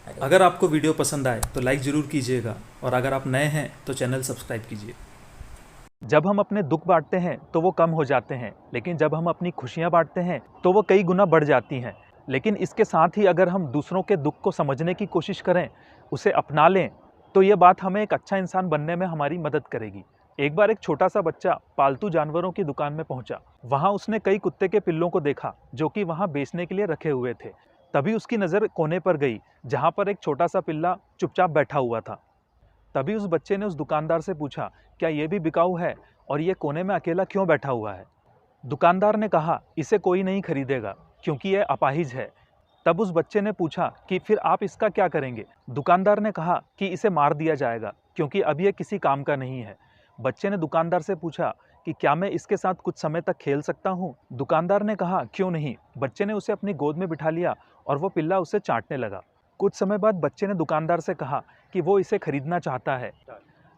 अगर आपको वीडियो पसंद आए तो लाइक ज़रूर कीजिएगा और अगर आप नए हैं तो चैनल सब्सक्राइब कीजिए। जब हम अपने दुख बांटते हैं तो वो कम हो जाते हैं, लेकिन जब हम अपनी खुशियां बांटते हैं तो वो कई गुना बढ़ जाती हैं। लेकिन इसके साथ ही अगर हम दूसरों के दुख को समझने की कोशिश करें, उसे अपना लें, तो ये बात हमें एक अच्छा इंसान बनने में हमारी मदद करेगी। एक बार एक छोटा सा बच्चा पालतू जानवरों की दुकान में पहुंचा। वहां उसने कई कुत्ते के पिल्लों को देखा जो कि वहां बेचने के लिए रखे हुए थे। तभी उसकी नज़र कोने पर गई, जहां पर एक छोटा सा पिल्ला चुपचाप बैठा हुआ था। तभी उस बच्चे ने उस दुकानदार से पूछा, क्या ये भी बिकाऊ है और ये कोने में अकेला क्यों बैठा हुआ है? दुकानदार ने कहा, इसे कोई नहीं खरीदेगा क्योंकि यह अपाहिज है। तब उस बच्चे ने पूछा कि फिर आप इसका क्या करेंगे? दुकानदार ने कहा कि इसे मार दिया जाएगा क्योंकि अब यह किसी काम का नहीं है। बच्चे ने दुकानदार से पूछा कि क्या मैं इसके साथ कुछ समय तक खेल सकता हूँ? दुकानदार ने कहा, क्यों नहीं। बच्चे ने उसे अपनी गोद में बिठा लिया और वो पिल्ला उसे चाटने लगा। कुछ समय बाद बच्चे ने दुकानदार से कहा कि वो इसे खरीदना चाहता है,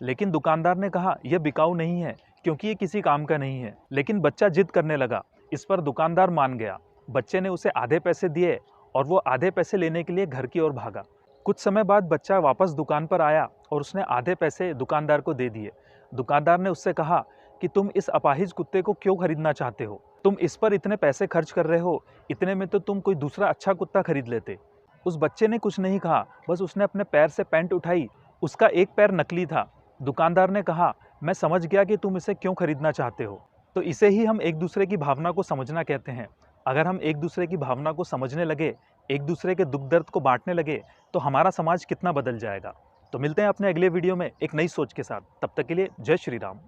लेकिन दुकानदार ने कहा यह बिकाऊ नहीं है क्योंकि ये किसी काम का नहीं है। लेकिन बच्चा जिद करने लगा। इस पर दुकानदार मान गया। बच्चे ने उसे आधे पैसे दिए और वो आधे पैसे लेने के लिए घर की ओर भागा। कुछ समय बाद बच्चा वापस दुकान पर आया और उसने आधे पैसे दुकानदार को दे दिए। दुकानदार ने उससे कहा कि तुम इस अपाहिज कुत्ते को क्यों खरीदना चाहते हो? तुम इस पर इतने पैसे खर्च कर रहे हो, इतने में तो तुम कोई दूसरा अच्छा कुत्ता खरीद लेते। उस बच्चे ने कुछ नहीं कहा, बस उसने अपने पैर से पैंट उठाई। उसका एक पैर नकली था। दुकानदार ने कहा, मैं समझ गया कि तुम इसे क्यों खरीदना चाहते हो। तो इसे ही हम एक दूसरे की भावना को समझना कहते हैं। अगर हम एक दूसरे की भावना को समझने लगे, एक दूसरे के दुख दर्द को बांटने लगे, तो हमारा समाज कितना बदल जाएगा। तो मिलते हैं अपने अगले वीडियो में एक नई सोच के साथ। तब तक के लिए जय श्री राम।